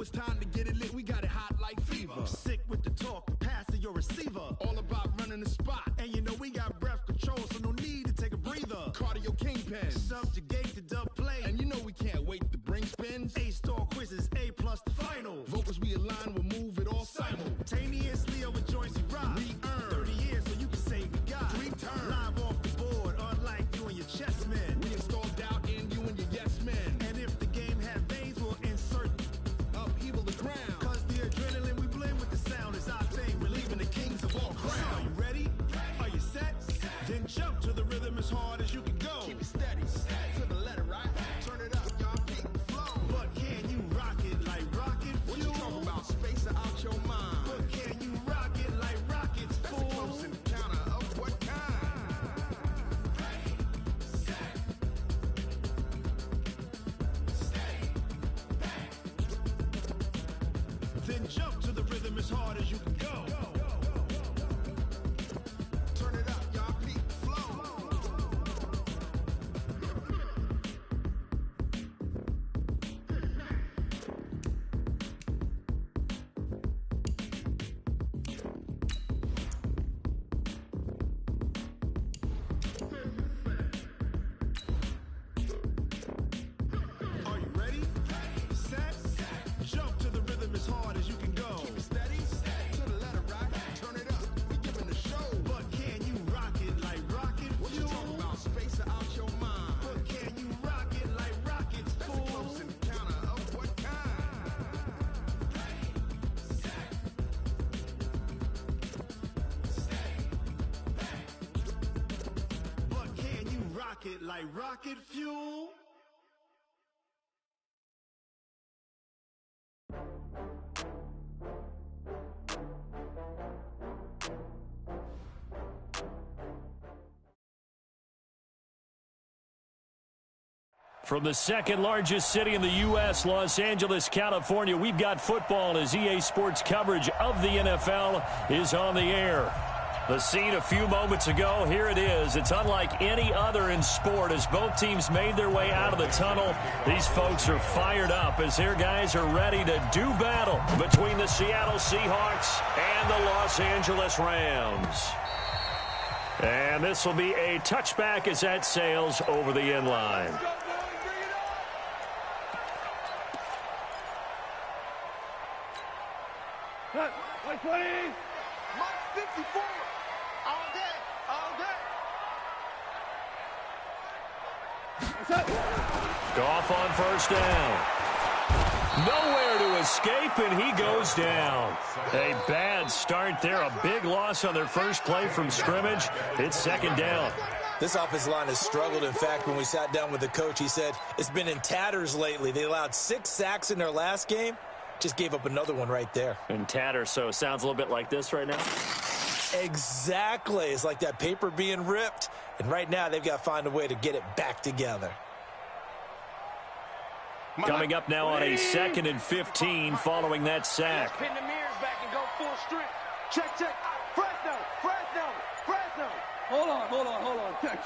it's time to get it lit, we got it hot like fever. Sick with the talk, pass to your receiver. All about running the spot. And you know we got breath control, so no need to take a breather. Cardio kingpin. Subjugate the dub play. And you know we can't wait to bring spins. A-star quizzes, A+ the final. Vocals we align, we'll move it all simultaneously over joints we rock. We earn 30 years so you can say we got 3 turns. Live off the board, unlike you and your chess men. We install doubt in you and your yes men. And if the game had veins, we'll insert upheaval the ground. Cause the adrenaline we blend with the sound is our thing. We're leaving the kings of all crowns. Are you ready? Are you set? Then jump to the rhythm as hard as you can go. Keep it steady, to the letter, right? Turn it up, y'all keep the flow. But can you rock it like rocket fuel? What you talking about? Space out your mind. But can you rock it like rockets, That's fool? a close encounter of what kind? Ready, set, stay back. Then jump to the rhythm as hard as you can go. Turn it up, y'all keep the flow. Are you ready? Set, jump to the rhythm as hard as you can go. Keep it steady, to the letter, right? Turn it up, we giving the show. But can you rock it like rocket What you fuel? talking about? Space out your mind. But can you rock it like rockets, That's a fool? close encounter of what kind? But can you rock it like rocket fuel? From the second largest city in the U.S., Los Angeles, California, we've got football as EA Sports coverage of the NFL is on the air. The scene a few moments ago, here it is. It's unlike any other in sport as both teams made their way out of the tunnel. These folks are fired up as their guys are ready to do battle between the Seattle Seahawks and the Los Angeles Rams. And this will be a touchback as that sails over the end line. Like 20. Mark 54. All day, all day. Goff on first down. Nowhere to escape, and he goes down. A bad start there. A big loss on their first play from scrimmage. It's second down. This offensive line has struggled. In fact, when we sat down with the coach, he said it's been in tatters lately. They allowed 6 sacks in their last game. Just gave up another one right there. And tatters, so sounds a little bit like this right now. Exactly. It's like that paper being ripped. And right now, they've got to find a way to get it back together. Coming up now on a 2nd and 15 following that sack. Pin the mirrors back and go full strength. Check, check. Fresno, Fresno, Fresno. Hold on. Check.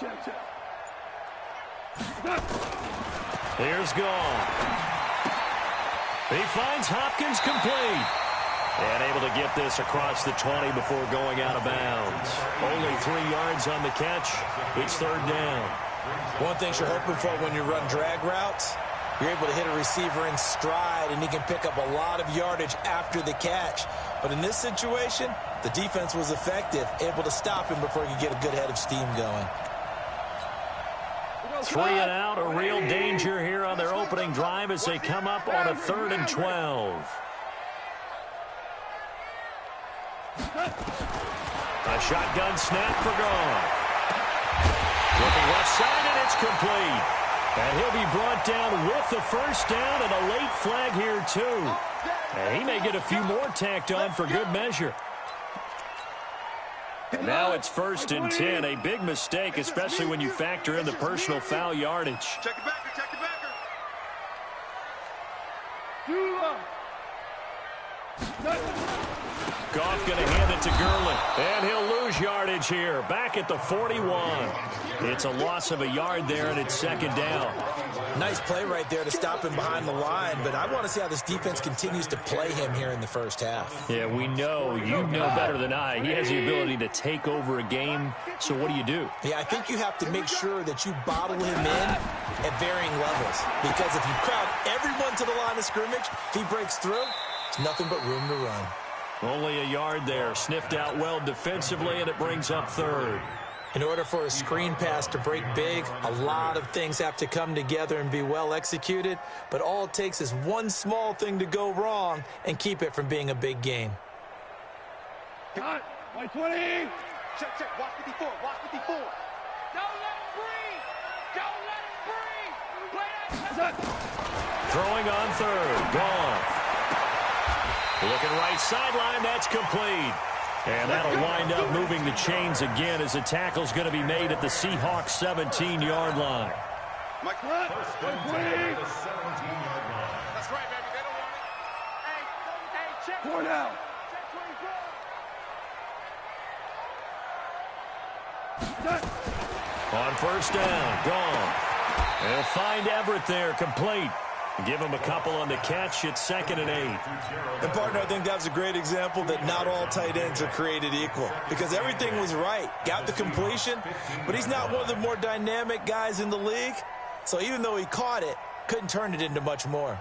Here's Goff. He finds Hopkins complete. And able to get this across the 20 before going out of bounds. Only 3 yards on the catch. It's third down. One thing you're hoping for when you run drag routes, you're able to hit a receiver in stride, and he can pick up a lot of yardage after the catch. But in this situation, the defense was effective, able to stop him before he could get a good head of steam going. 3 and out, a real danger here on their opening drive as they come up on a 3rd and 12. A shotgun snap for Goff. Looking left side, and it's complete. And he'll be brought down with the first down and a late flag here, too. And he may get a few more tacked on for good measure. And now it's 1st and 10. A big mistake, especially when you factor in the personal foul yardage. Check it backer, check it backer. Goff going to hand it to Gurley. And he'll lose yardage here. Back at the 41. It's a loss of a yard there, and it's second down. Nice play right there to stop him behind the line, but I want to see how this defense continues to play him here in the first half. Yeah, we know. You know better than I. He has the ability to take over a game, so what do? Yeah, I think you have to make sure that you bottle him in at varying levels, because if you crowd everyone to the line of scrimmage, if he breaks through, it's nothing but room to run. Only a yard there. Sniffed out well defensively, and it brings up third. In order for a screen pass to break big, a lot of things have to come together and be well executed, but all it takes is one small thing to go wrong and keep it from being a big game. Cut. 120. Check, check. Watch 54. Watch 54. Don't let him breathe. Don't let him breathe. Play that. Throwing on third. Gone. Looking right sideline. That's complete. And that'll wind up moving the chains again as the tackle's going to be made at the Seahawks 17-yard line. Mike, first and 10 at the 17-yard line. That's right, baby. They don't want it. Hey, check. 4 down. Check 24. On first down, gone. They'll find Everett there, complete. Give him a couple on the catch. It's 2nd and 8. And, partner, I think that was a great example that not all tight ends are created equal, because everything was right. Got the completion, but he's not one of the more dynamic guys in the league. So even though he caught it, couldn't turn it into much more.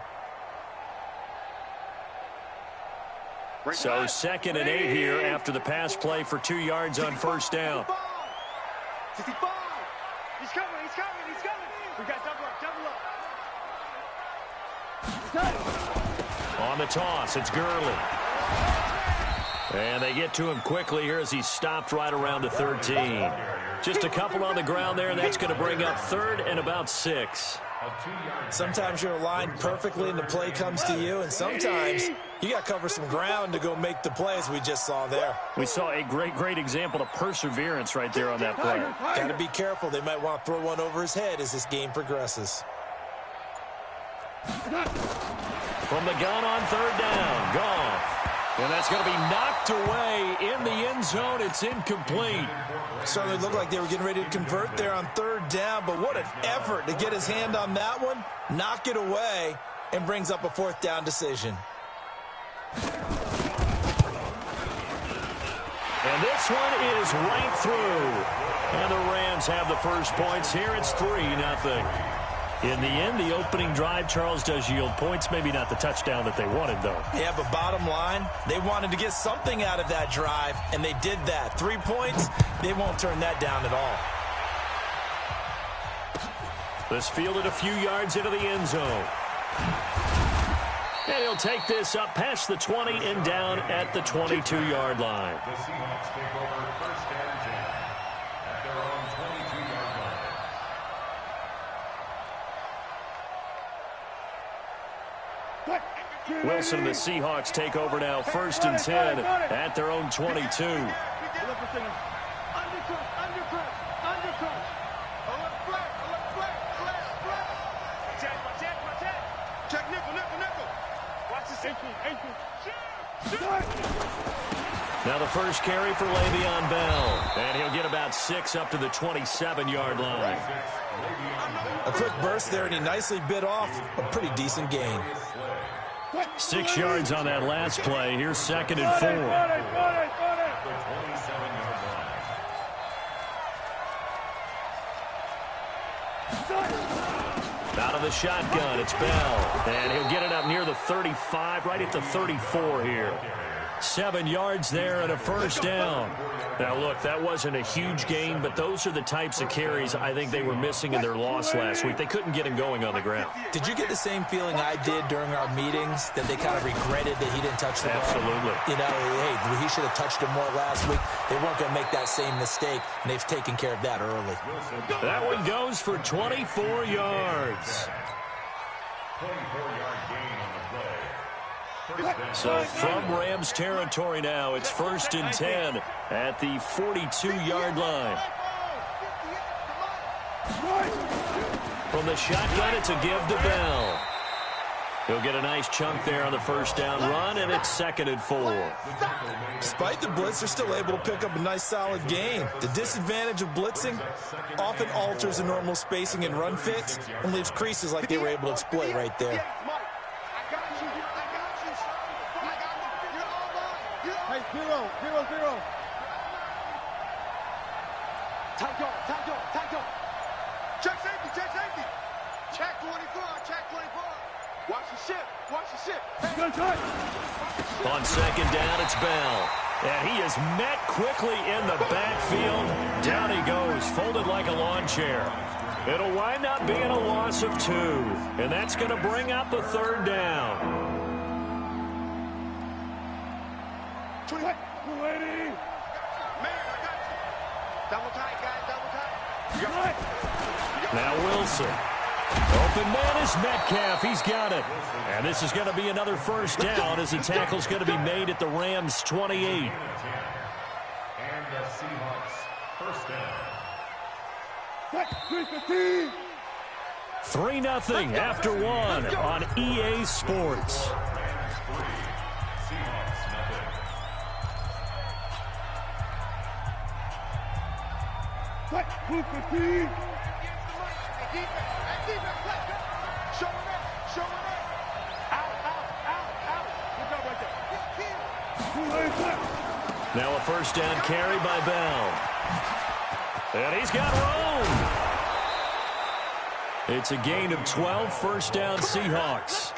So 2nd and 8 here after the pass play for 2 yards on first down. 65. He's coming. He's coming. He's coming. We got double up. Double up. On the toss, it's Gurley. And they get to him quickly here as he's stopped right around the 13. Just a couple on the ground there, and that's going to bring up 3rd and about 6. Sometimes you're aligned perfectly and the play comes to you, and sometimes you got to cover some ground to go make the play, as we just saw there. We saw a great example of perseverance right there on that play. Got to be careful. They might want to throw one over his head as this game progresses. From the gun on 3rd down, Goff. And that's going to be knocked away in the end zone. It's incomplete. Certainly looked like they were getting ready to convert there on 3rd down, but what an effort to get his hand on that one, knock it away, and brings up a 4th down decision. And this one is right through. And the Rams have the first points here. It's 3-0. In the end, the opening drive, Charles, does yield points. Maybe not the touchdown that they wanted, though. Yeah, but bottom line, they wanted to get something out of that drive, and they did that. 3 points, they won't turn that down at all. This fielded a few yards into the end zone. And he'll take this up past the 20 and down at the 22-yard line. The Seahawks take over 1st and 10 at their own 22-yard line. Wilson and the Seahawks take over now 1st and 10 at their own 22. Check nickel, nickel, nickel. Watch this. Now the first carry for Le'Veon Bell. And he'll get about 6 up to the 27-yard line. A quick burst there, and he nicely bit off a pretty decent gain. 6 yards on that last play. Here's 2nd and 4. Out of the shotgun, it's Bell. And he'll get it up near the 35, right at the 34 here. 7 yards there and a first down. Now, look, that wasn't a huge gain, but those are the types of carries I think they were missing in their loss last week. They couldn't get him going on the ground. Did you get the same feeling I did during our meetings, that they kind of regretted that he didn't touch the ball? Absolutely. You know, hey, he should have touched him more last week. They weren't going to make that same mistake, and they've taken care of that early. That one goes for 24 yards. 24-yard gain on the play. So from Rams territory now, it's 1st and 10 at the 42-yard line. From the shotgun, it's a give to Bell. He'll get a nice chunk there on the first down run, and it's 2nd and 4. Despite the blitz, they're still able to pick up a nice, solid gain. The disadvantage of blitzing often alters the normal spacing and run fits and leaves creases like they were able to exploit right there. Hey, 0-0-0. Tight go. Check safety. Check 24, check 24. Watch the ship. On 2nd down, it's Bell. And he is met quickly in the backfield. Down he goes, folded like a lawn chair. It'll wind up being a loss of 2. And that's going to bring up a 3rd down. 280. Man, I got you. Double tight, guys, double tight. Now Wilson. Open man is Metcalf. He's got it. And this is going to be another first down as the tackle's going to be made at the Rams' 28. And the Seahawks first down. 3-0 after 1 on EA Sports. Now a first down carry by Bell. And he's got room. It's a gain of 12, first down Seahawks.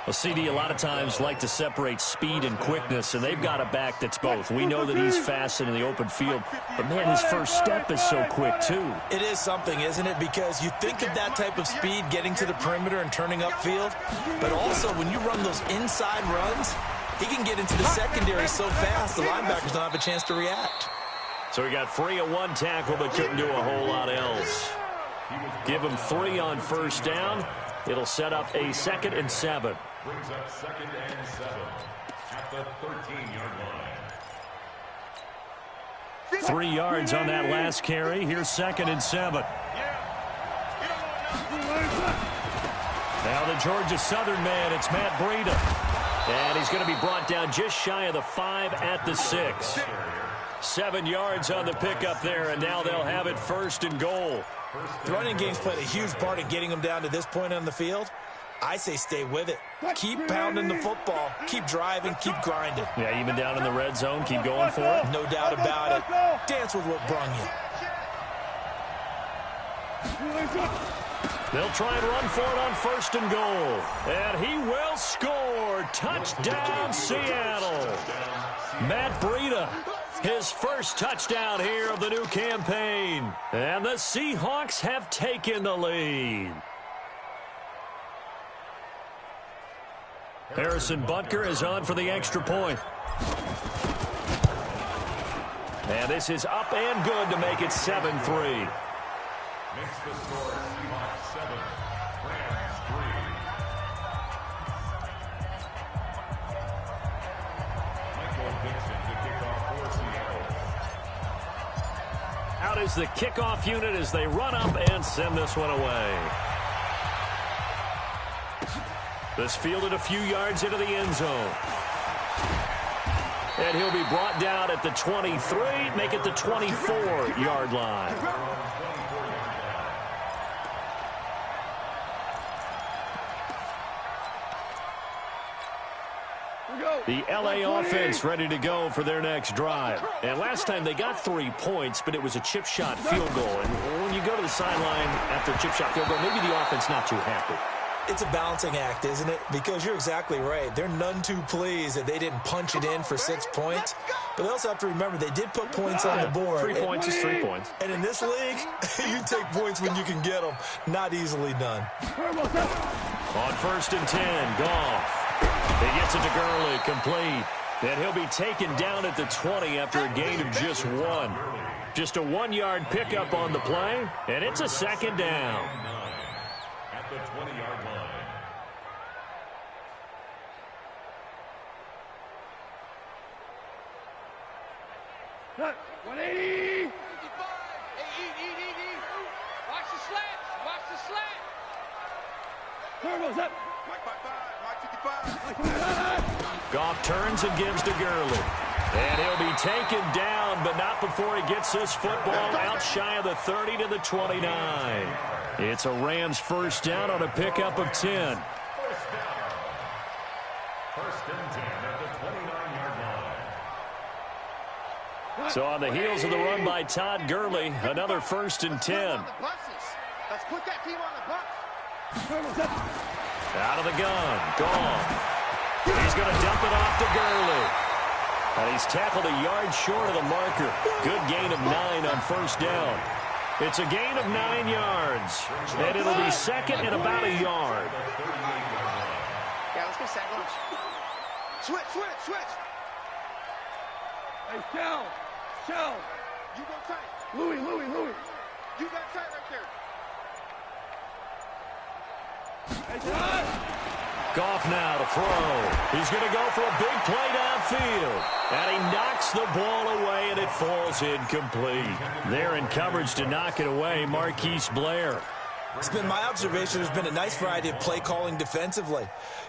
Well, CD a lot of times like to separate speed and quickness, and they've got a back that's both. We know that he's fast in the open field, but man, his first step is so quick too. It is something, isn't it? Because you think of that type of speed getting to the perimeter and turning upfield, but also when you run those inside runs, he can get into the secondary so fast the linebackers don't have a chance to react. So he got free of 1 tackle but couldn't do a whole lot else. Give him 3 on first down. It'll set up a 2nd and 7. Brings up 2nd and 7 at the 13-yard line. 3 yards on that last carry. Here's 2nd and 7. Now the Georgia Southern man, it's Matt Breida. And he's going to be brought down just shy of the 5 at the 6. 7 yards on the pickup there, and now they'll have it 1st and goal. The running game's played a huge part in getting them down to this point on the field. I say stay with it. Keep pounding the football. Keep driving. Keep grinding. Yeah, even down in the red zone, keep going for it. No doubt about it. Dance with what brung you. They'll try and run for it on 1st and goal. And he will score. Touchdown, Seattle. Matt Breida, his first touchdown here of the new campaign. And the Seahawks have taken the lead. Harrison Butker is on for the extra point. And this is up and good to make it 7-3. Makes the score Seahawks 7, Rams 3. Michael Dixon to kick off for Seattle. Out is the kickoff unit as they run up and send this one away. This fielded a few yards into the end zone. And he'll be brought down at the 23, make it the 24-yard line. The LA offense ready to go for their next drive. And last time they got 3 points, but it was a chip shot field goal. And when you go to the sideline after a chip shot field goal, maybe the offense not too happy. It's a balancing act, isn't it? Because you're exactly right. They're none too pleased that they didn't punch it in for 6 points. But they also have to remember they did put points on the board. 3 points is 3 points. And in this league, you take points when you can get them. Not easily done. On 1st and 10, Goff. He gets it to Gurley, complete. And he'll be taken down at the 20 after a gain of just 1. Just a 1-yard pickup on the play, and it's a 2nd down. At the 20-yard line. Cut. 180. 55. Hey, eat. Watch the slant. Turbo's up. Mike 55, Mike 55. Goff turns and gives to Gurley. And he'll be taken down, but not before he gets this football out shy of the 30 to the 29. It's a Rams first down on a pickup of 10. First down. First and 10 at the 29-yard line. So on the heels of the run by Todd Gurley, another first and 10. Let's put that team on the bus. Out of the gun. Gone. He's going to dump it off to Gurley. And he's tackled a yard short of the marker. Good gain of 9 on first down. It's a gain of 9 yards. And it'll be second and about a yard. Yeah, let's go second launch. Switch. Hey, Shell. You go tight. Louis. You got tight right there. Hey, John. Goff now to throw. He's going to go for a big play downfield. And he knocks the ball away, and it falls incomplete. There in coverage to knock it away, Marquise Blair. It's been my observation there's been a nice variety of play calling defensively.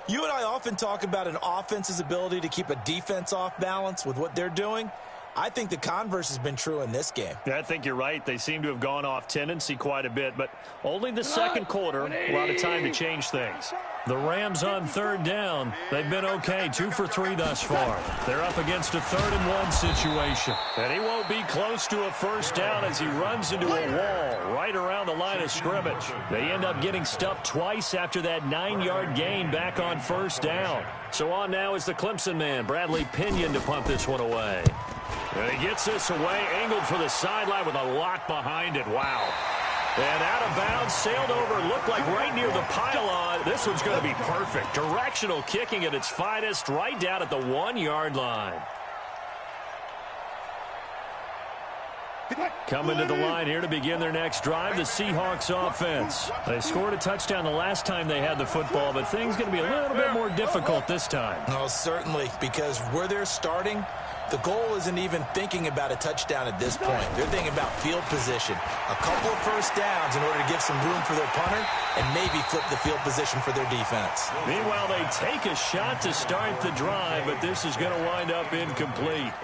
You and I often talk about an offense's ability to keep a defense off balance with what they're doing. I think the converse has been true in this game. Yeah, I think you're right. They seem to have gone off tendency quite a bit, but only the second quarter, a lot of time to change things. The Rams on third down. They've been okay, 2 for 3 thus far. They're up against a 3rd and 1 situation. And he won't be close to a first down as he runs into a wall right around the line of scrimmage. They end up getting stuffed twice after that 9-yard gain back on first down. So on now is the Clemson man, Bradley Pinion, to punt this one away. And he gets this away, angled for the sideline with a lot behind it. Wow. And out of bounds, sailed over, looked like right near the pylon. This one's going to be perfect. Directional kicking at its finest, right down at the 1-yard line. Coming to the line here to begin their next drive, the Seahawks offense. They scored a touchdown the last time they had the football, but things going to be a little bit more difficult this time. Oh, certainly, because where they're starting, the goal isn't even thinking about a touchdown at this point. They're thinking about field position. A couple of first downs in order to give some room for their punter and maybe flip the field position for their defense. Meanwhile, they take a shot to start the drive, but this is going to wind up incomplete.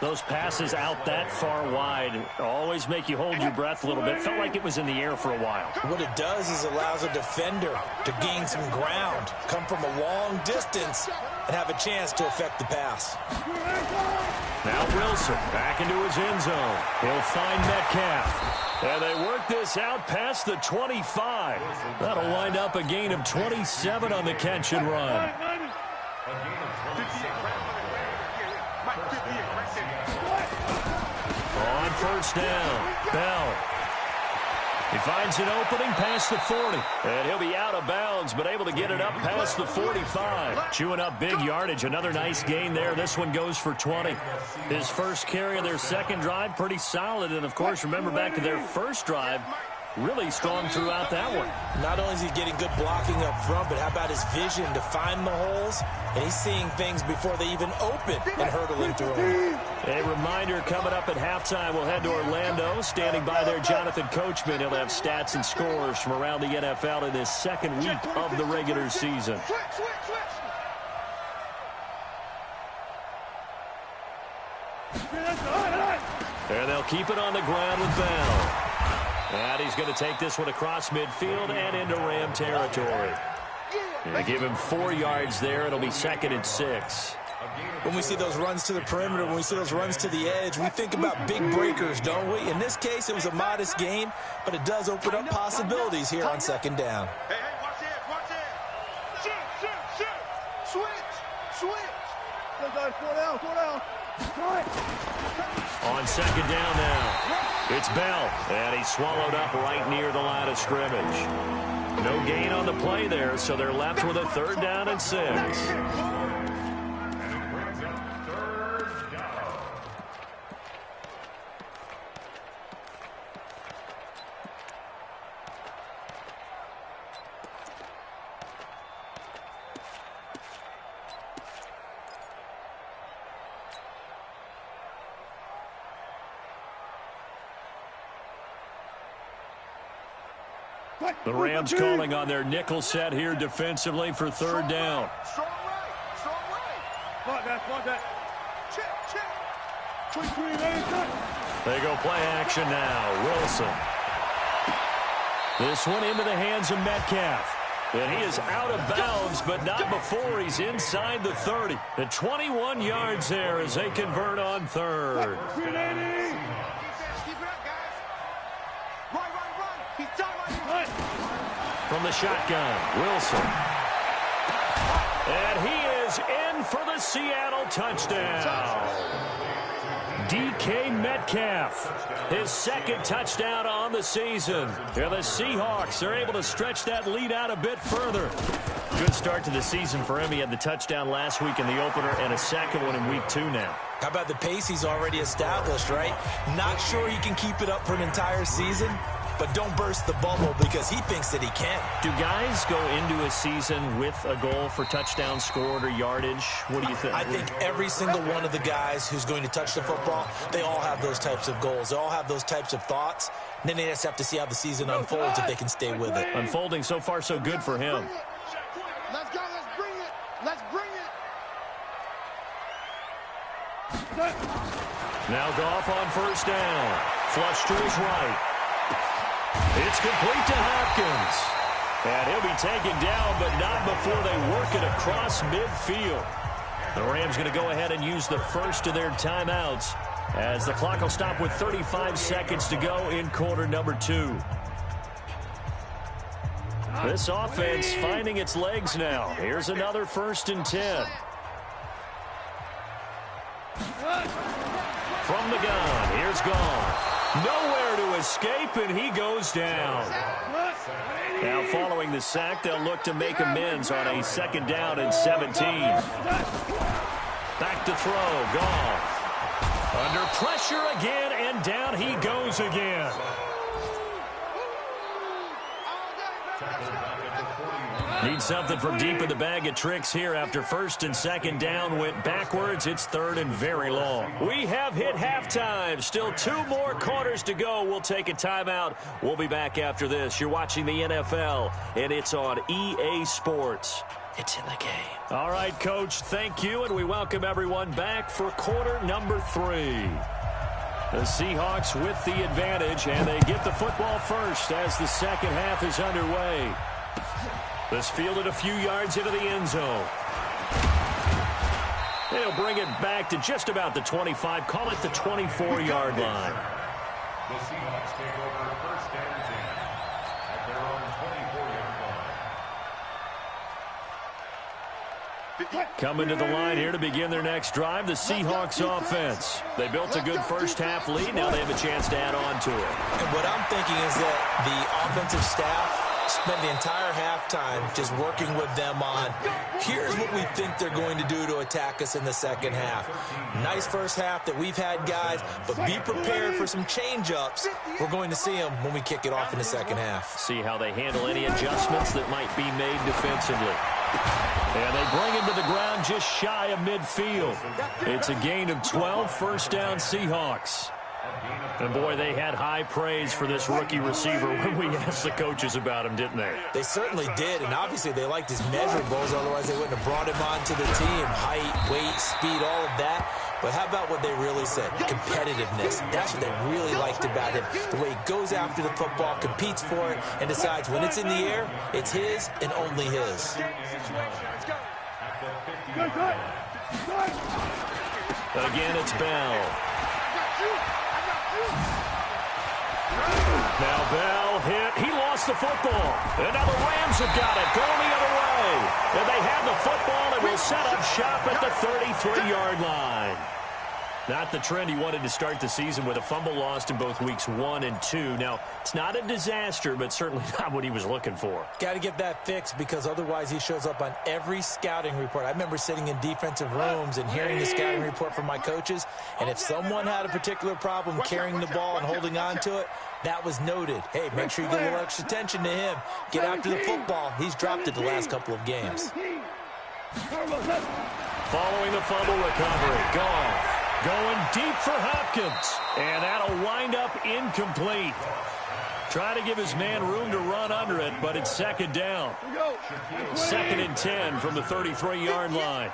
Those passes out that far wide always make you hold your breath a little bit. Felt like it was in the air for a while. What it does is allows a defender to gain some ground, come from a long distance, and have a chance to affect the pass. Now Wilson back into his end zone. He'll find Metcalf. And they work this out past the 25. That'll wind up a gain of 27 on the catch and run. On first down, Bell. He finds an opening past the 40. And he'll be out of bounds, but able to get it up past the 45. Chewing up big yardage. Another nice gain there. This one goes for 20. His first carry of their second drive, pretty solid. And, of course, remember back to their first drive, really strong throughout that one. Not only is he getting good blocking up front, but how about his vision to find the holes? And he's seeing things before they even open and hurdling through them. A reminder coming up at halftime, we'll head to Orlando. Standing by there, Jonathan Coachman. He'll have stats and scores from around the NFL in this second week of the regular season. And they'll keep it on the ground with Bell. And he's going to take this one across midfield and into Ram territory. They give him 4 yards there. It'll be 2nd and 6. When we see those runs to the perimeter, when we see those runs to the edge, we think about big breakers, don't we? In this case, it was a modest gain, but it does open up possibilities here on second down. Hey, watch it. Shoot. Switch. Slow down. On second down now, it's Bell, and he's swallowed up right near the line of scrimmage. No gain on the play there, so they're left with a 3rd down and 6. The Rams calling on their nickel set here defensively for third down. Strong right. Strong right. Fuck that. Check. They go play action now. Wilson. This one into the hands of Metcalf. And he is out of bounds, but not before he's inside the 30. The 21 yards there as they convert on third. Keep it up, guys. Run. Keep tight. From the shotgun, Wilson. And he is in for the Seattle touchdown. DK Metcalf, his second touchdown on the season. And the Seahawks are able to stretch that lead out a bit further. Good start to the season for him. He had the touchdown last week in the opener and a second one in week 2 now. How about the pace he's already established, right? Not sure he can keep it up for an entire season, but don't burst the bubble because he thinks that he can. Do guys go into a season with a goal for touchdowns scored or yardage? What do you think? I think every single one of the guys who's going to touch the football, they all have those types of goals. They all have those types of thoughts. And then they just have to see how the season unfolds if they can stay with it. Unfolding so far so good for him. Let's go. Let's bring it. Now Goff on first down. Flush to his right. It's complete to Hopkins. And he'll be taken down, but not before they work it across midfield. The Rams going to go ahead and use the first of their timeouts as the clock will stop with 35 seconds to go in quarter number 2. This offense finding its legs now. Here's another 1st and 10. From the gun, here's Goff. Nowhere to escape, and he goes down. Now following the sack, they'll look to make amends on a 2nd down and 17. Back to throw, Goff. Under pressure again, and down he goes again. Need something from deep in the bag of tricks here after 1st and 2nd down went backwards. It's 3rd and very long. We have hit halftime. Still 2 more quarters to go. We'll take a timeout. We'll be back after this. You're watching the NFL, and it's on EA Sports. It's in the game. All right, Coach, thank you, and we welcome everyone back for quarter number 3. The Seahawks with the advantage, and they get the football first as the second half is underway. This fielded a few yards into the end zone. They'll bring it back to just about the 25, call it the 24-yard line. The Seahawks take over 1st and 10 at their own 24-yard line. Coming to the line here to begin their next drive, the Seahawks offense. They built a good first half lead. Now they have a chance to add on to it. And what I'm thinking is that the offensive staff spent the entire halftime just working with them on, here's what we think they're going to do to attack us in the second half. Nice first half that we've had, guys, but be prepared for some change-ups. We're going to see them when we kick it off in the second half. See how they handle any adjustments that might be made defensively. And they bring him to the ground just shy of midfield. It's a gain of 12, 1st down Seahawks. And, boy, they had high praise for this rookie receiver when we asked the coaches about him, didn't they? They certainly did, and obviously they liked his measurables. Otherwise, they wouldn't have brought him onto the team. Height, weight, speed, all of that. But how about what they really said? Competitiveness. That's what they really liked about him. The way he goes after the football, competes for it, and decides when it's in the air, it's his and only his. Again, it's Bell. Now Bell hit. He lost the football. And now the Rams have got it. Going the other way. And they have the football and will set up shop at the 33-yard line. Not the trend he wanted to start the season with, a fumble lost in both weeks 1 and 2. Now, it's not a disaster, but certainly not what he was looking for. Got to get that fixed because otherwise he shows up on every scouting report. I remember sitting in defensive rooms and hearing the scouting report from my coaches, and if someone had a particular problem carrying the ball and holding on to it, that was noted. Hey, make sure you give a little extra attention to him. Get after the football. He's dropped it the last couple of games. Following the fumble recovery, Goff. Going deep for Hopkins, and that'll wind up incomplete. Trying to give his man room to run under it, but it's second down. Second and 10 from the 33-yard line.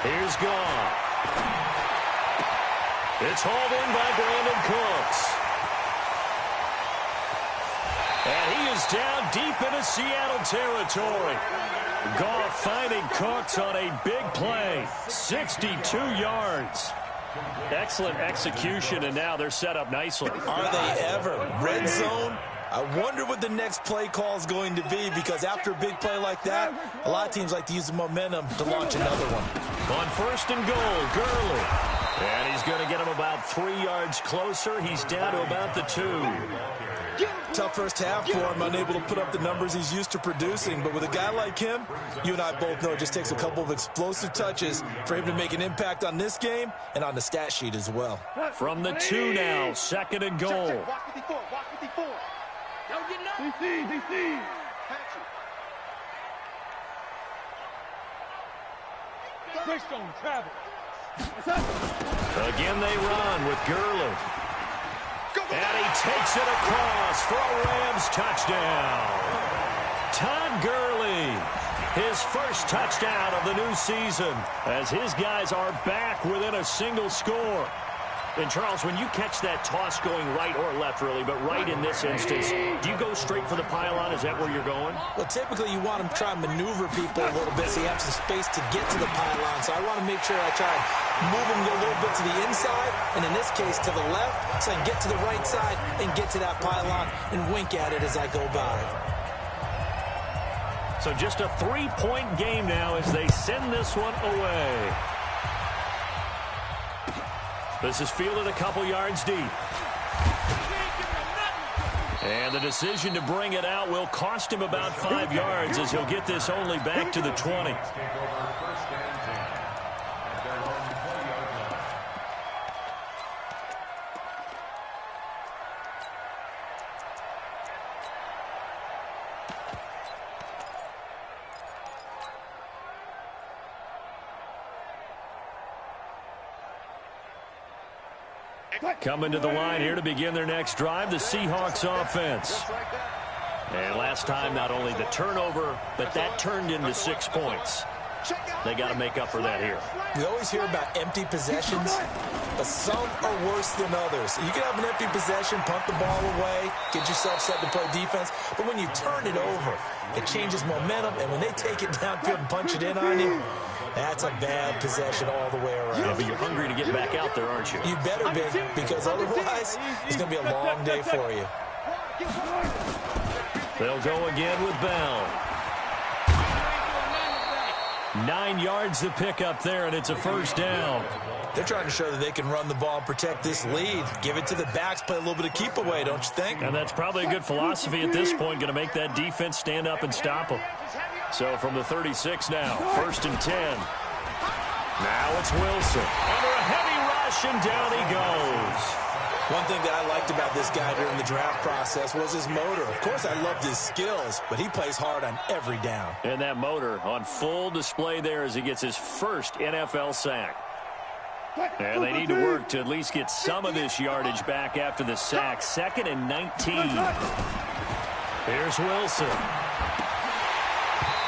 Here's Goff. It's hauled in by Brandon Cooks. And he is down deep into Seattle territory. Goff finding Cooks on a big play. 62 yards. Excellent execution, and now they're set up nicely. Are they ever? Red zone? I wonder what the next play call is going to be, because after a big play like that, a lot of teams like to use the momentum to launch another one. On first and goal, Gurley. And he's going to get him about 3 yards closer. He's down to about the 2. Tough first half for him, unable to put up the numbers he's used to producing. But with a guy like him, you and I both know it just takes a couple of explosive touches for him to make an impact on this game and on the stat sheet as well. From the 2 now, second and goal. DC. Greystone, travel. Again they run with Gurley. And he takes it across for a Rams touchdown. Todd Gurley, his first touchdown of the new season, as his guys are back within a single score. And, Charles, when you catch that toss going right or left, really, but right in this instance, do you go straight for the pylon? Is that where you're going? Well, typically you want to try and maneuver people a little bit so you have some space to get to the pylon. So I want to make sure I try and move them a little bit to the inside, and in this case to the left, so I can get to the right side and get to that pylon and wink at it as I go by. So just a 3-point game now as they send this one away. This is fielded a couple yards deep. And the decision to bring it out will cost him about 5 yards, as he'll get this only back to the 20. Coming to the line here to begin their next drive, the Seahawks offense. And last time, not only the turnover, but that turned into 6 points. They got to make up for that here. We always hear about empty possessions, but some are worse than others. You can have an empty possession, punt the ball away, get yourself set to play defense, but when you turn it over, it changes momentum, and when they take it downfield and punch it in on you, that's a bad possession all the way around. Yeah, but you're hungry to get back out there, aren't you? You better be, because otherwise it's going to be a long day for you. They'll go again with Bell. 9 yards to pick up there, and it's a first down. They're trying to show that they can run the ball and protect this lead. Give it to the backs, play a little bit of keep away, don't you think? And that's probably a good philosophy at this point, going to make that defense stand up and stop them. So from the 36 now, first and 10. Now it's Wilson. Under a heavy rush, and down he goes. One thing that I liked about this guy during the draft process was his motor. Of course, I loved his skills, but he plays hard on every down. And that motor on full display there as he gets his first NFL sack. And they need to work to at least get some of this yardage back after the sack. Second and 19. Here's Wilson.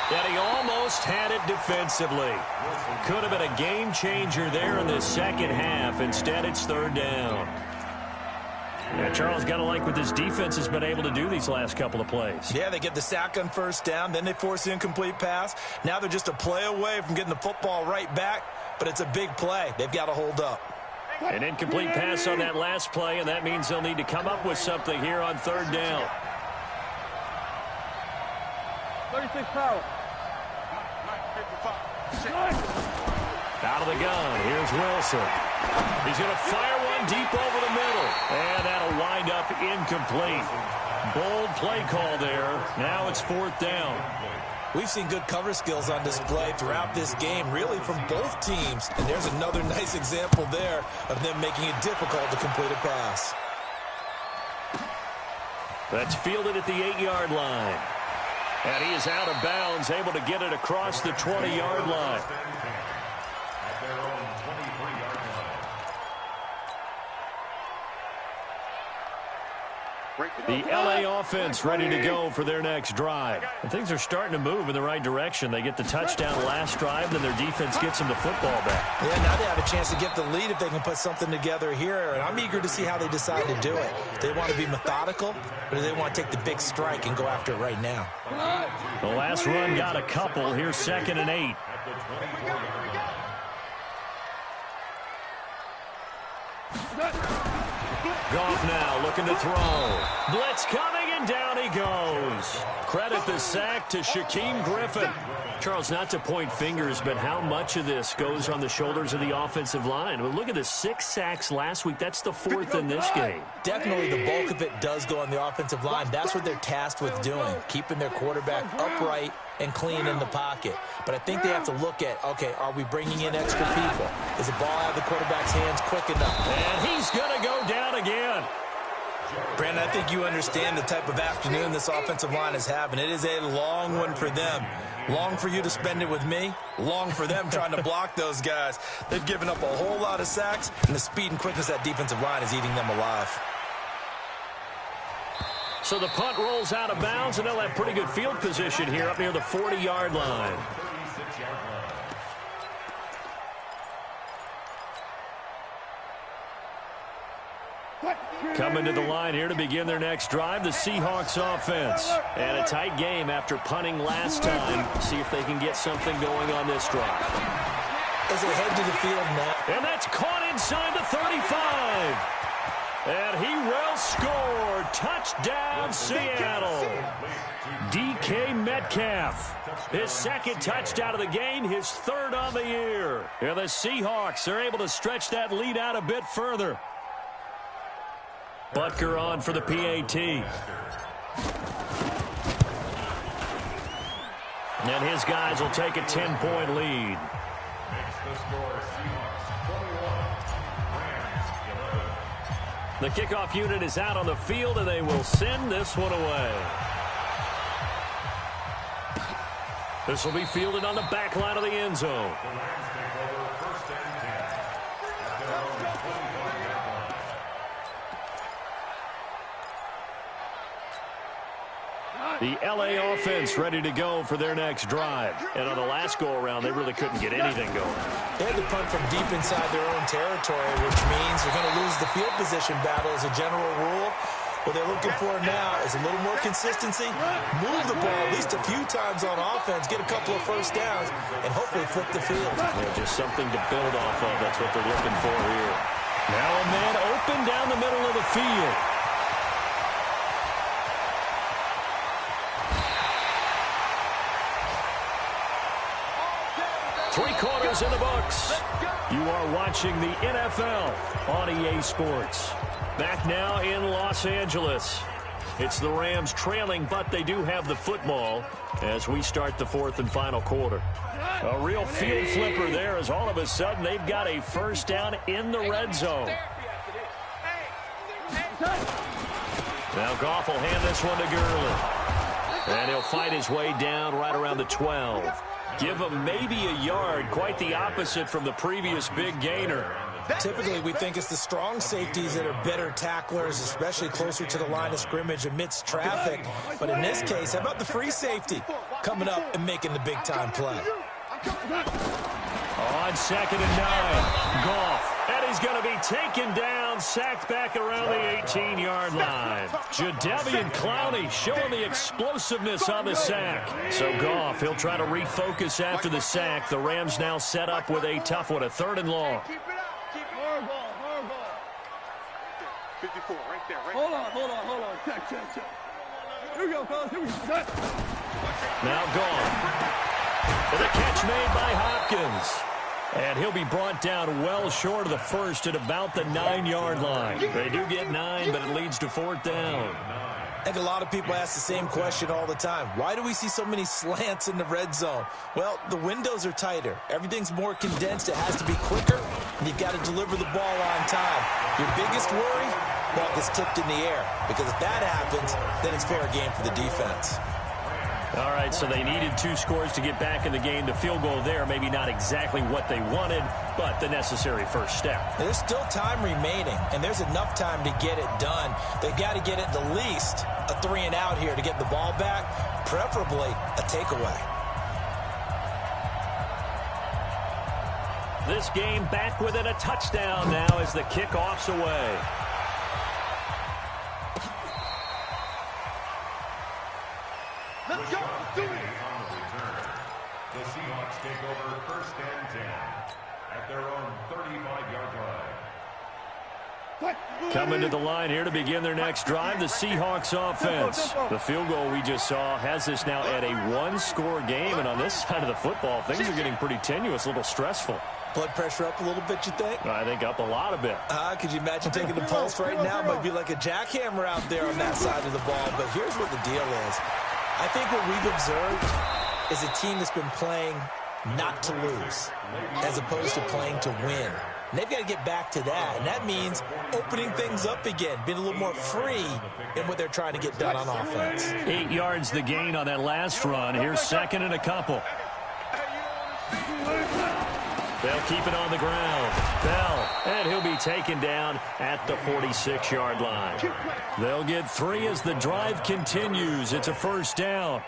And he almost had it defensively. Could have been a game changer there in the second half. Instead, it's third down. Yeah, Charles, got to like what this defense has been able to do these last couple of plays. Yeah, they get the sack on first down, then they force the incomplete pass. Now they're just a play away from getting the football right back, but it's a big play. They've got to hold up. An incomplete pass on that last play, and that means they'll need to come up with something here on third down. 36 power. Out of the gun, here's Wilson. He's going to fire one deep over the middle, and that'll wind up incomplete. Bold play call there. Now it's fourth down. We've seen good cover skills on display throughout this game, really from both teams. And there's another nice example there of them making it difficult to complete a pass. That's fielded at the 8-yard line. And he is out of bounds, able to get it across the 20-yard line. The LA offense ready to go for their next drive. And things are starting to move in the right direction. They get the touchdown last drive, then their defense gets them the football back. Yeah, now they have a chance to get the lead if they can put something together here. And I'm eager to see how they decide to do it. Do they want to be methodical, or do they want to take the big strike and go after it right now? The last run got a couple. Here's 2nd and 8. Goff now looking to throw. Blitz coming, and down he goes. Credit the sack to Shaquem Griffin. Charles, not to point fingers, but how much of this goes on the shoulders of the offensive line? Well, look at the 6 sacks last week. That's the 4th in this game. Definitely the bulk of it does go on the offensive line. That's what they're tasked with doing, keeping their quarterback upright and clean in the pocket. But I think they have to look at, okay, are we bringing in extra people? Is the ball out of the quarterback's hands quick enough? And he's going to go down again. Brandon, I think you understand the type of afternoon this offensive line is having. It is a long one for them. Long for you to spend it with me. Long for them trying to block those guys. They've given up a whole lot of sacks, and the speed and quickness of that defensive line is eating them alive. So the punt rolls out of bounds, and they'll have pretty good field position here up near the 40-yard line. Coming to the line here to begin their next drive, the Seahawks offense. And a tight game after punting last time. See if they can get something going on this drive. As they head to the field now. And that's caught inside the 35. And he will score. Touchdown, Seattle. DK Metcalf. His 2nd touchdown of the game, his 3rd on the year. And the Seahawks are able to stretch that lead out a bit further. Butker on for the PAT. And his guys will take a 10-point lead. The kickoff unit is out on the field, and they will send this one away. This will be fielded on the back line of the end zone. The LA offense ready to go for their next drive. And on the last go-around, they really couldn't get anything going. They had to punt from deep inside their own territory, which means they're going to lose the field position battle as a general rule. What they're looking for now is a little more consistency, move the ball at least a few times on offense, get a couple of first downs, and hopefully flip the field. Yeah, just something to build off of. That's what they're looking for here. Now a man open down the middle of the field. Three-quarters in the books. You are watching the NFL on EA Sports. Back now in Los Angeles. It's the Rams trailing, but they do have the football as we start the 4th and final quarter. A real field flipper there as all of a sudden they've got a first down in the red zone. Now Goff will hand this one to Gurley. And he'll fight his way down right around the 12. Give him maybe a yard, quite the opposite from the previous big gainer. Typically, we think it's the strong safeties that are better tacklers, especially closer to the line of scrimmage amidst traffic. But in this case, how about the free safety coming up and making the big-time play? On 2nd and 9, Goff. And he's going to be taken down, sacked back around the 18-yard line. Jadeveon Clowney showing the explosiveness on the sack. So Goff, he'll try to refocus after the sack. The Rams now set up with a tough one, a 3rd and long. 54, right there, right there. Hold on. Check. Here we go, fellas. Here we go. Now Goff. And the catch made by Hopkins. And he'll be brought down well short of the first at about the 9-yard line. They do get 9, but it leads to 4th down. I think a lot of people ask the same question all the time. Why do we see so many slants in the red zone? Well, the windows are tighter. Everything's more condensed. It has to be quicker, and you've got to deliver the ball on time. Your biggest worry? Ball gets tipped in the air. Because if that happens, then it's fair game for the defense. All right, so they needed 2 scores to get back in the game. The field goal there, maybe not exactly what they wanted, but the necessary first step. There's still time remaining, and there's enough time to get it done. They've got to get at the least a 3-and-out here to get the ball back, preferably a takeaway. This game back within a touchdown now as the kickoff's away. Let's go. Let's do it. On the return, the Seahawks take over 1st and 10 at their own 35-yard line. Coming to the line here to begin their next drive, the Seahawks offense. The field goal we just saw has this now at a 1-score game, and on this side of the football, things are getting pretty tenuous, a little stressful. Blood pressure up a little bit, you think? I think up a lot a bit. Could you imagine taking the pulse right now? Might be like a jackhammer out there on that side of the ball. But here's what the deal is. I think what we've observed is a team that's been playing not to lose as opposed to playing to win. And they've got to get back to that. And that means opening things up again, being a little more free in what they're trying to get done on offense. 8 yards the gain on that last run. Here's 2nd and a couple. They'll keep it on the ground. Bell, and he'll be taken down at the 46-yard line. They'll get 3 as the drive continues. It's a 1st down.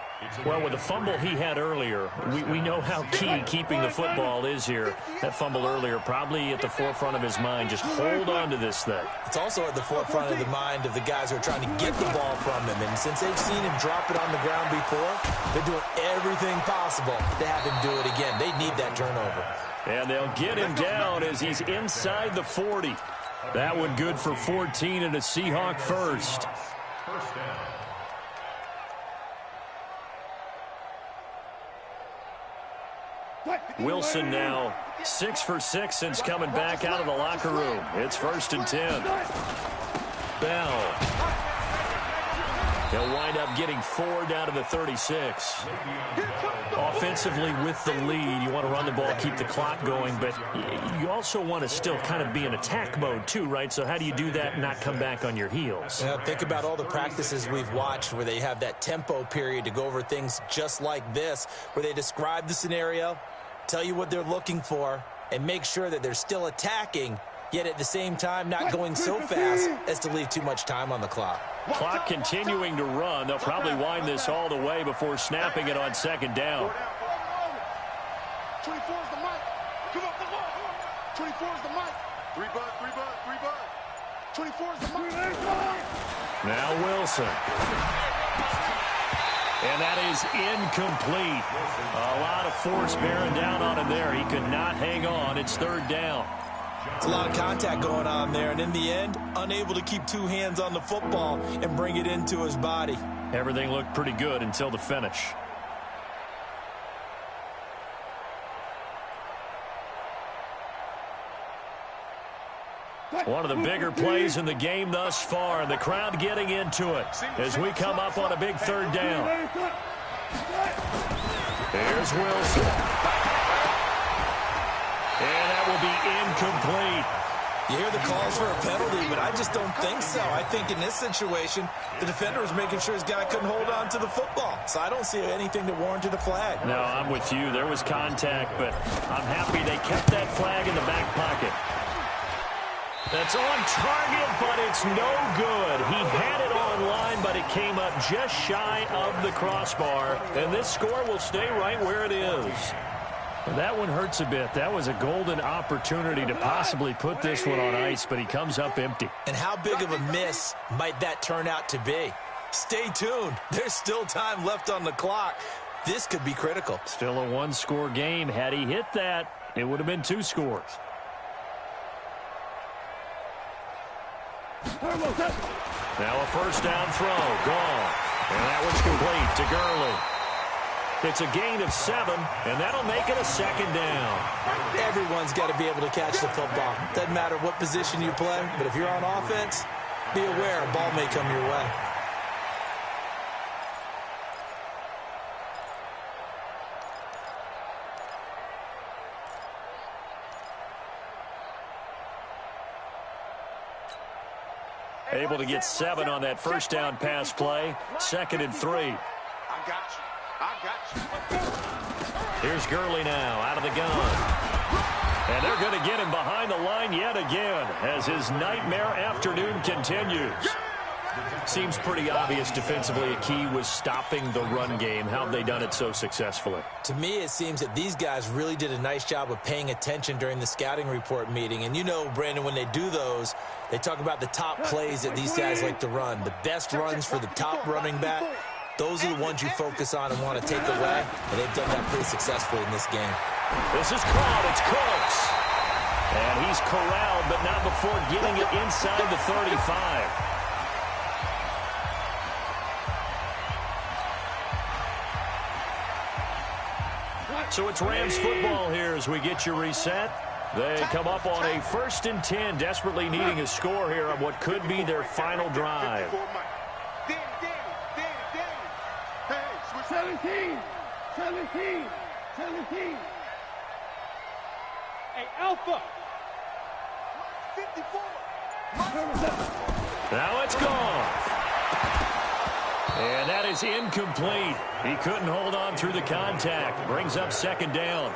Well, with the fumble he had earlier, we know how key keeping the football is here. That fumble earlier probably at the forefront of his mind. Just hold on to this thing. It's also at the forefront of the mind of the guys who are trying to get the ball from him. And since they've seen him drop it on the ground before, they're doing everything possible to have him do it again. They need that turnover. And they'll get him down as he's inside the 40. That one good for 14 and a Seahawk first. 1st down. Wilson now 6 for 6 since coming back out of the locker room. It's 1st and 10. Bell. He'll wind up getting 4 down to the 36. Offensively with the lead, you want to run the ball, keep the clock going, but you also want to still kind of be in attack mode too, right? So how do you do that and not come back on your heels? Yeah, think about all the practices we've watched where they have that tempo period to go over things just like this, where they describe the scenario, tell you what they're looking for, and make sure that they're still attacking, yet at the same time not going so fast as to leave too much time on the clock. Clock continuing to run. They'll probably wind this all the way before snapping it on 2nd down. 24 is the mic. Come on, come on. 24 is the mic. 3 bud, 3 bud, 3 bud. 24 is the mic. Now Wilson. And that is incomplete. A lot of force bearing down on him there. He could not hang on. It's 3rd down. It's a lot of contact going on there, and in the end, unable to keep 2 hands on the football and bring it into his body. Everything looked pretty good until the finish. One of the bigger plays in the game thus far, and the crowd getting into it as we come up on a big 3rd down. Here's Wilson. And that will be incomplete. You hear the calls for a penalty, but I just don't think so. I think in this situation, the defender was making sure his guy couldn't hold on to the football. So I don't see anything that warranted a flag. No, I'm with you. There was contact, but I'm happy they kept that flag in the back pocket. That's on target, but it's no good. He had it on line, but it came up just shy of the crossbar. And this score will stay right where it is. That one hurts a bit. That was a golden opportunity to possibly put this one on ice, but he comes up empty. And how big of a miss might that turn out to be? Stay tuned. There's still time left on the clock. This could be critical. Still a 1-score game. Had he hit that, it would have been 2 scores. Now a 1st down throw. Gone. And that one's complete to Gurley. It's a gain of 7, and that'll make it a 2nd down. Everyone's got to be able to catch the football. Doesn't matter what position you play, but if you're on offense, be aware a ball may come your way. Able to get 7 on that 1st down pass play. 2nd and 3. I got you. I got you. Here's Gurley now out of the gun. And they're going to get him behind the line yet again as his nightmare afternoon continues. Seems pretty obvious defensively a key was stopping the run game. How have they done it so successfully? To me, it seems that these guys really did a nice job of paying attention during the scouting report meeting. And you know, Brandon, when they do those, they talk about the top plays that these guys like to run. The best runs for the top running back, those are the ones you focus on and want to take away. And they've done that pretty successfully in this game. This is caught. It's Cooks. And he's corralled, but not before getting it inside the 35. So it's Rams football here as we get you reset. They come up on a 1st and 10, desperately needing a score here on what could be their final drive. 17. Hey, Alpha. 54. Now it's gone. And that is incomplete. He couldn't hold on through the contact. Brings up 2nd down.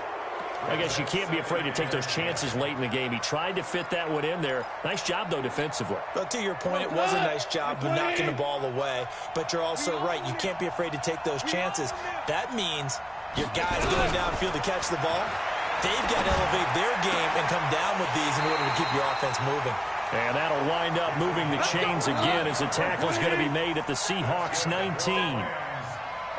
I guess you can't be afraid to take those chances late in the game. He tried to fit that one in there. Nice job, though, defensively. Well, to your point, it was a nice job of knocking the ball away. But you're also right. You can't be afraid to take those chances. That means your guys going downfield to catch the ball, they've got to elevate their game and come down with these in order to keep your offense moving. And that'll wind up moving the chains again as the tackle is going to be made at the Seahawks 19.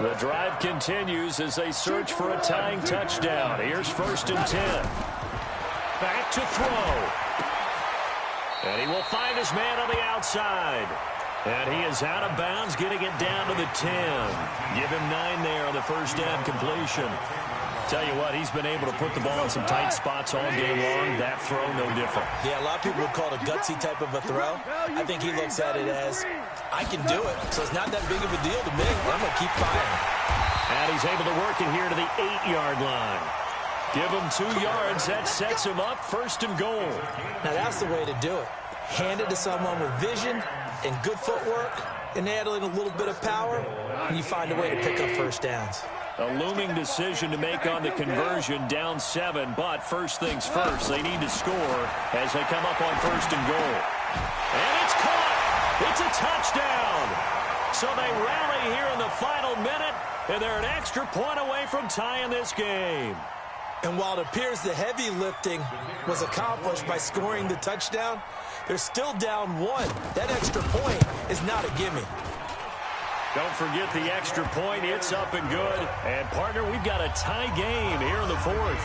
The drive continues as they search for a tying touchdown. Here's 1st and 10. Back to throw. And he will find his man on the outside. And he is out of bounds, getting it down to the 10. Give him 9 there on the 1st down completion. Tell you what, he's been able to put the ball in some tight spots all game long. That throw, no different. Yeah, a lot of people would call it a gutsy type of a throw. I think he looks at it as, I can do it, so it's not that big of a deal to me. I'm going to keep firing. And he's able to work it here to the 8-yard line. Give him 2 yards. That sets him up 1st and goal. Now, that's the way to do it. Hand it to someone with vision and good footwork, and add in a little bit of power, and you find a way to pick up 1st downs. A looming decision to make on the conversion, down 7, but first things first, they need to score as they come up on 1st and goal. And it's caught! It's a touchdown! So they rally here in the final minute, and they're an extra point away from tying this game. And while it appears the heavy lifting was accomplished by scoring the touchdown, they're still down 1. That extra point is not a gimme. Don't forget the extra point. It's up and good. And, partner, we've got a tie game here in the 4th.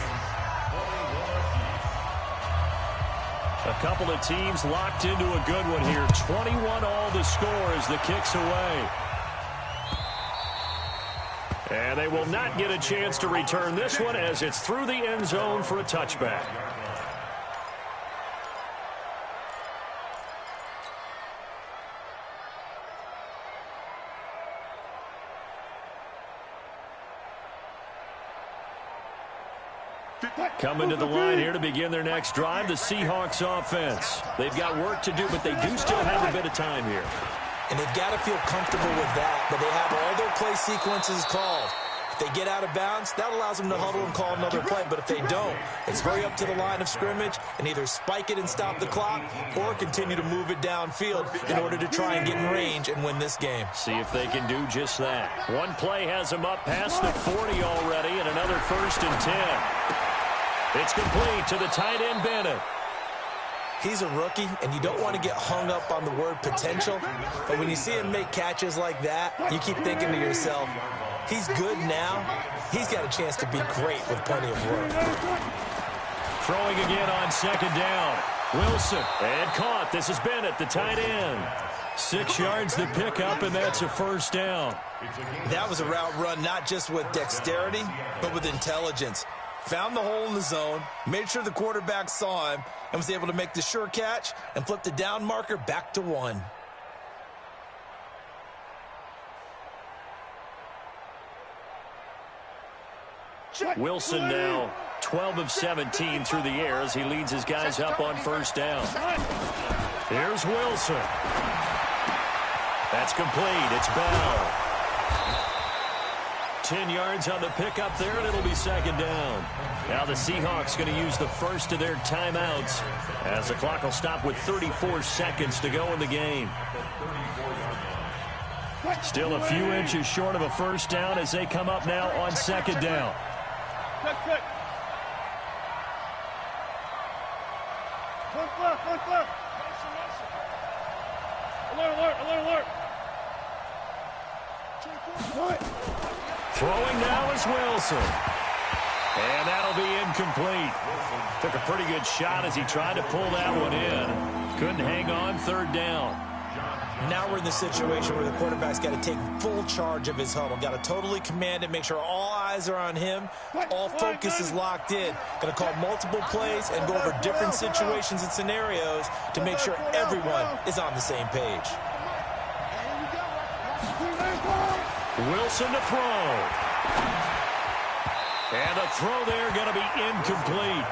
A couple of teams locked into a good one here. 21 all the score as the kick's away. And they will not get a chance to return this one as it's through the end zone for a touchback. Coming to the line here to begin their next drive, the Seahawks offense. They've got work to do, but they do still have a bit of time here. And they've got to feel comfortable with that, but they have all their play sequences called. If they get out of bounds, that allows them to huddle and call another play. But if they don't, it's hurry up to the line of scrimmage and either spike it and stop the clock or continue to move it downfield in order to try and get in range and win this game. See if they can do just that. One play has them up past the 40 already, and another 1st and 10. It's complete to the tight end, Bennett. He's a rookie, and you don't want to get hung up on the word potential. But when you see him make catches like that, you keep thinking to yourself, he's good now. He's got a chance to be great with plenty of work. Throwing again on 2nd down. Wilson, and caught. This is Bennett, the tight end. 6 yards the pickup, and that's a 1st down. That was a route run not just with dexterity, but with intelligence. Found the hole in the zone, made sure the quarterback saw him, and was able to make the sure catch and flip the down marker back to 1. Wilson now 12 of 17 through the air as he leads his guys up on 1st down. Here's Wilson. That's complete. It's Bell. 10 yards on the pickup there, and it'll be second down. Now the Seahawks going to use the first of their timeouts as the clock will stop with 34 seconds to go in the game. Still a few inches short of a first down as they come up now on second down. Check. One clock. Alert. Throwing now is Wilson. And that'll be incomplete. Took a pretty good shot as he tried to pull that one in. Couldn't hang on, third down. Now we're in the situation where the quarterback's got to take full charge of his huddle. Got to totally command it, make sure all eyes are on him. All focus is locked in. Going to call multiple plays and go over different situations and scenarios to make sure everyone is on the same page. Wilson to throw. And a throw there going to be incomplete.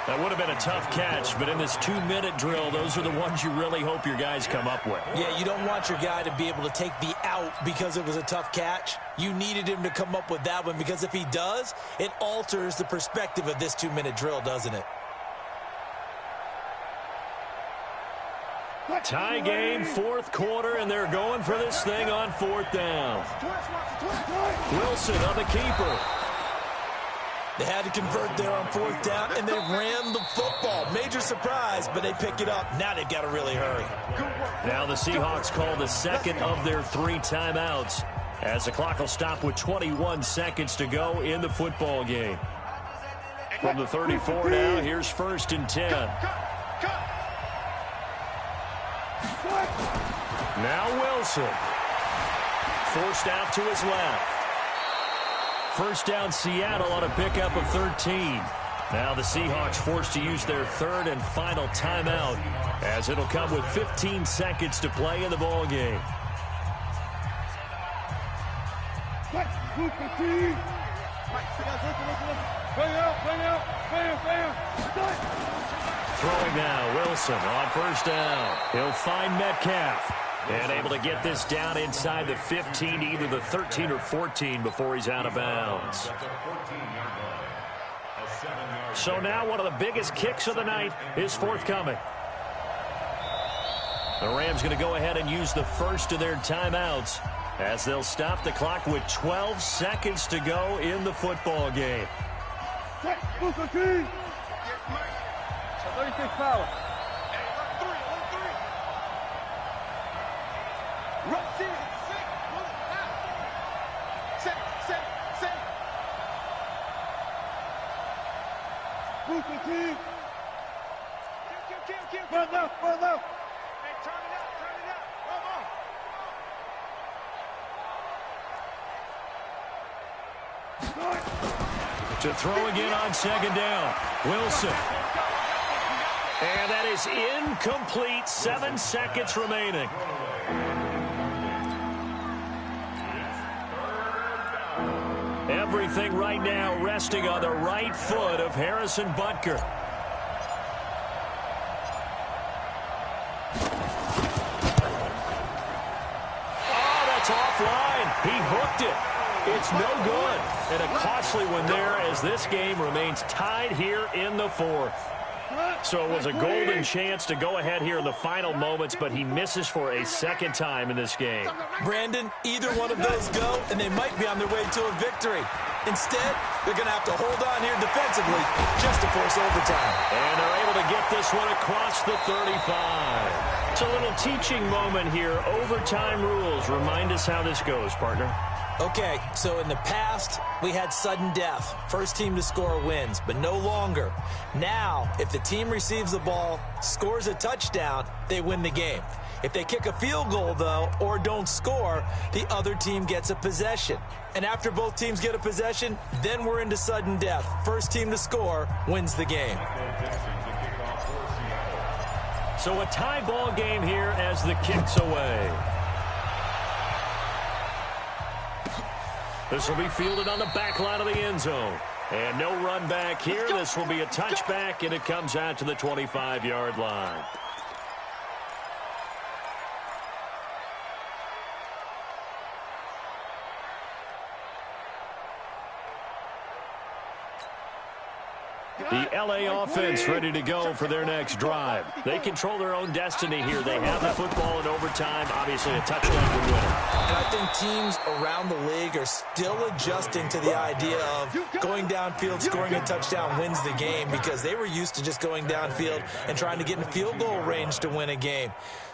That would have been a tough catch, but in this 2-minute drill, those are the ones you really hope your guys come up with. Yeah, you don't want your guy to be able to take the out because it was a tough catch. You needed him to come up with that one because if he does, it alters the perspective of this 2-minute drill, doesn't it? Tie game, fourth quarter, and they're going for this thing on fourth down. Wilson on the keeper. They had to convert there on fourth down, and they ran the football. Major surprise, but they pick it up. Now they've got to really hurry. Now the Seahawks call the second of their 3 timeouts as the clock will stop with 21 seconds to go in the football game. From the 34 now, here's first and 10. Now Wilson. Forced out to his left. First down Seattle on a pickup of 13. Now the Seahawks forced to use their third and final timeout as it'll come with 15 seconds to play in the ball game. Throwing now, Wilson on first down. He'll find Metcalf. And able to get this down inside the 15, either the 13 or 14 before he's out of bounds. So now one of the biggest kicks of the night is forthcoming. The Rams going to go ahead and use the first of their timeouts as they'll stop the clock with 12 seconds to go in the football game. 36 power. Run left. Hey, turn it up. Come on. To throw again on second down. Wilson. And that is incomplete. 7 seconds remaining. Everything right now resting on the right foot of Harrison Butker. Oh, that's offline. He hooked it. It's no good. And a costly one there as this game remains tied here in the fourth. So it was a golden chance to go ahead here in the final moments, but he misses for a second time in this game. Brandon, either one of those go, and they might be on their way to a victory. Instead, they're going to have to hold on here defensively just to force overtime. And they're able to get this one across the 35. It's a little teaching moment here. Overtime rules. Remind us how this goes, partner. Okay, so in the past, we had sudden death. First team to score wins, but no longer. Now, if the team receives the ball, scores a touchdown, they win the game. If they kick a field goal, though, or don't score, the other team gets a possession. And after both teams get a possession, then we're into sudden death. First team to score wins the game. So a tie ball game here as the kick's away. This will be fielded on the back line of the end zone. And no run back here. This will be a touchback, and it comes out to the 25-yard line. The LA offense ready to go for their next drive. They control their own destiny here. They have the football in overtime. Obviously, a touchdown would win it. And I think teams around the league are still adjusting to the idea of going downfield, scoring a touchdown wins the game, because they were used to just going downfield and trying to get in field goal range to win a game.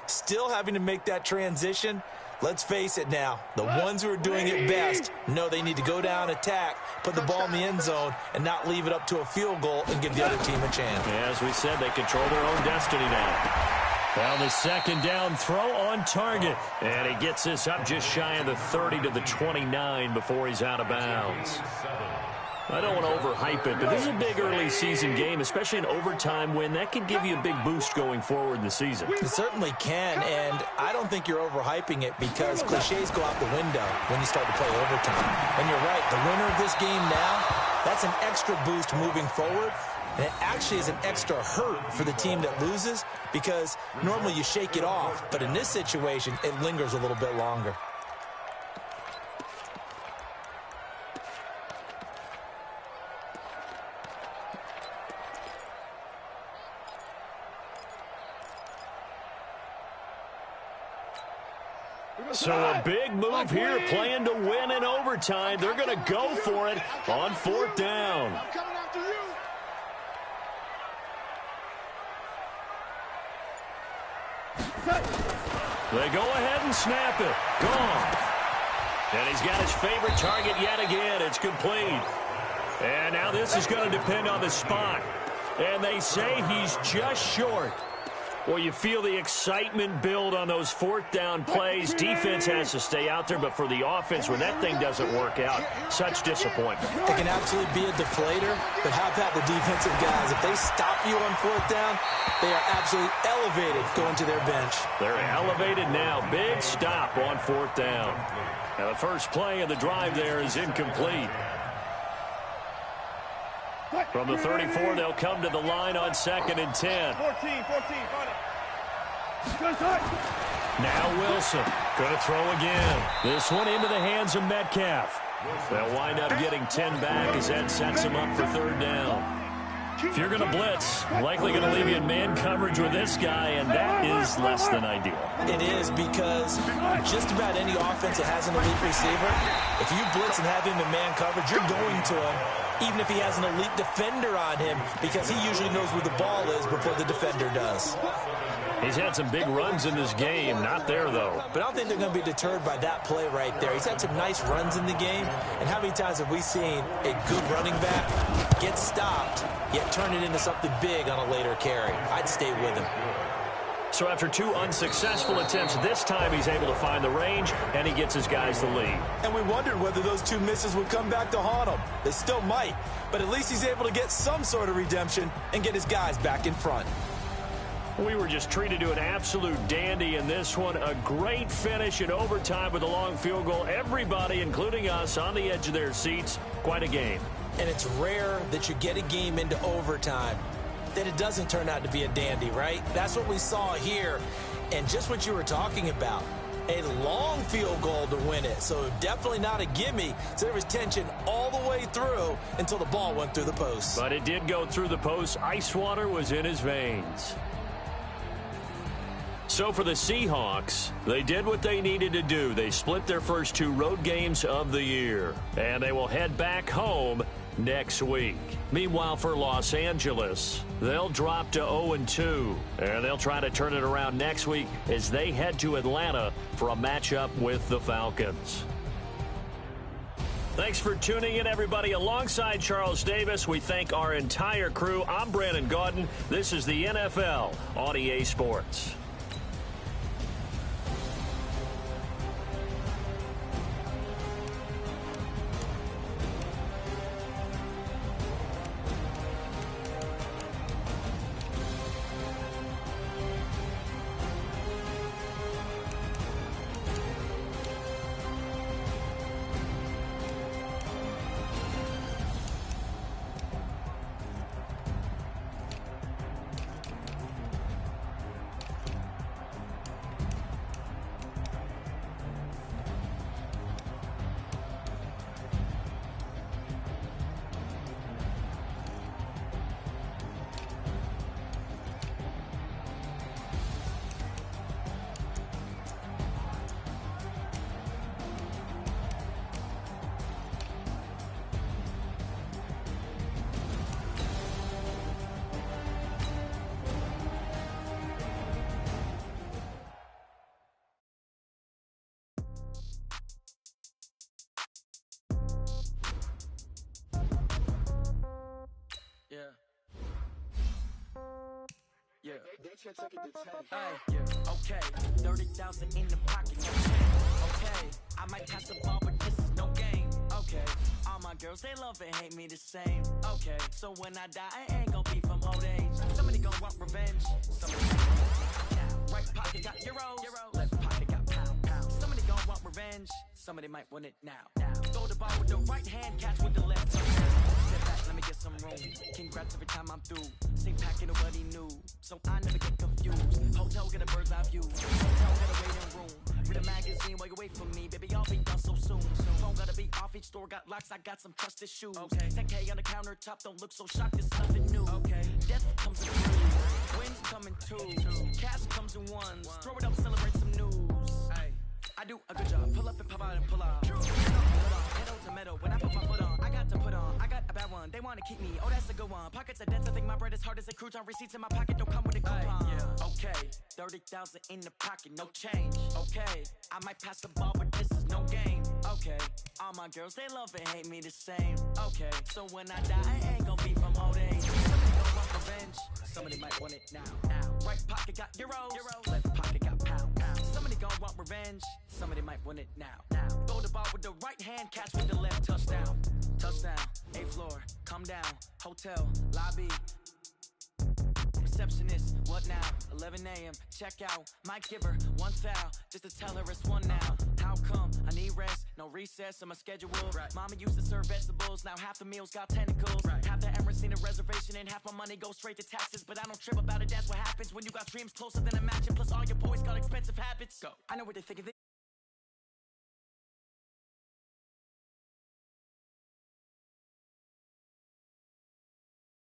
Still having to make that transition. Let's face it now, the ones who are doing it best know they need to go down, attack, put the ball in the end zone, and not leave it up to a field goal and give the other team a chance. Yeah, as we said, they control their own destiny now. Now the second down throw on target. And he gets this up just shy of the 30 to the 29 before he's out of bounds. I don't want to overhype it, but this is a big early season game, especially an overtime win. That could give you a big boost going forward in the season. It certainly can, and I don't think you're overhyping it, because cliches go out the window when you start to play overtime. And you're right, the winner of this game now, that's an extra boost moving forward. And it actually is an extra hurt for the team that loses, because normally you shake it off, but in this situation, it lingers a little bit longer. So a big move here, playing to win in overtime. They're going to go for it on fourth down. I'm coming after you. They go ahead and snap it. Gone. And he's got his favorite target yet again. It's complete. And now this is going to depend on the spot. And they say he's just short. Well, you feel the excitement build on those fourth down plays. Defense has to stay out there, but for the offense, when that thing doesn't work out, such disappointment. It can absolutely be a deflator, but how about the defensive guys? If they stop you on fourth down, they are absolutely elevated going to their bench. They're elevated now. Big stop on fourth down. Now, the first play of the drive there is incomplete. From the 34, they'll come to the line on 2nd and 10. 14, find it. Now Wilson going to throw again. This one into the hands of Metcalf. They'll wind up getting 10 back as that sets them up for third down. If you're going to blitz, likely going to leave you in man coverage with this guy, and that is less than ideal. It is, because just about any offense that has an elite receiver, if you blitz and have him in man coverage, you're going to him, even if he has an elite defender on him, because he usually knows where the ball is before the defender does. He's had some big runs in this game. Not there, though. But I don't think they're going to be deterred by that play right there. He's had some nice runs in the game. And how many times have we seen a good running back get stopped, yet turn it into something big on a later carry? I'd stay with him. So after 2 unsuccessful attempts, this time he's able to find the range, and he gets his guys the lead. And we wondered whether those 2 misses would come back to haunt him. They still might. But at least he's able to get some sort of redemption and get his guys back in front. We were just treated to an absolute dandy in this one. A great finish in overtime with a long field goal. Everybody, including us, on the edge of their seats. Quite a game. And it's rare that you get a game into overtime that it doesn't turn out to be a dandy, right? That's what we saw here. And just what you were talking about, a long field goal to win it. So definitely not a gimme. So there was tension all the way through until the ball went through the post. But it did go through the post. Ice water was in his veins. So for the Seahawks, they did what they needed to do. They split their first 2 road games of the year, and they will head back home next week. Meanwhile, for Los Angeles, they'll drop to 0-2, and they'll try to turn it around next week as they head to Atlanta for a matchup with the Falcons. Thanks for tuning in, everybody. Alongside Charles Davis, we thank our entire crew. I'm Brandon Gaudin. This is the NFL on EA Sports. Okay, 30,000 in the pocket, no change. Okay, I might pass the ball, but this is no game. Okay, all my girls, they love and hate me the same. Okay, so when I die, I ain't gon' be from old age. Somebody gon' want revenge. Somebody right pocket got euros, left pocket got pound. Somebody gon' want revenge. Somebody might want it now. Throw the ball with the right hand, catch with the left. Sit back, let me get some room. Congrats every time I'm through. Same packet of what he knew, so I never get confused. Hotel get a bird's eye view. Hotel get a waiting room. Read a magazine while you wait for me, baby. I'll be done so soon. Phone gotta be off, each store got locks. I got some trusted shoes. Okay. 10K on the countertop, don't look so shocked. It's nothing new. Okay. Death comes in twos, wins come in twos, cash comes in ones. Throw it up, celebrate some news. Ay. I do a good job. Pull up and pop out and pull out. Pedal to metal. When I put my foot on, I got to put on. I got a bad one. They want to keep me. Oh, that's a good one. Pockets are dense. I think my bread is hard as a crouton. Receipts in my pocket don't come with a coupon. Yeah. Okay, 30,000 in the pocket, no change. Okay, I might pass the ball, but this is no game. Okay, all my girls, they love and hate me the same. Okay, so when I die, I ain't gon' be from old age. Somebody gon' want revenge. Somebody might want it now. Right pocket got euros. Left pocket got pound. Somebody gon' want revenge. Somebody might want it now. Throw the ball with the right hand, catch with the left. Touchdown. Touchdown. 8th floor. Come down. Hotel. Lobby. Receptionist. What now? 11 a.m. Check out. Might give her one foul just to tell her it's one now. How come? I need rest. No recess in my schedule. Right. Mama used to serve vegetables. Now half the meals got tentacles. Right. Half the Emirates need a reservation and half my money goes straight to taxes. But I don't trip about it. That's what happens when you got dreams closer than a match. And plus all your boys got expensive habits. Go. I know what they're thinking.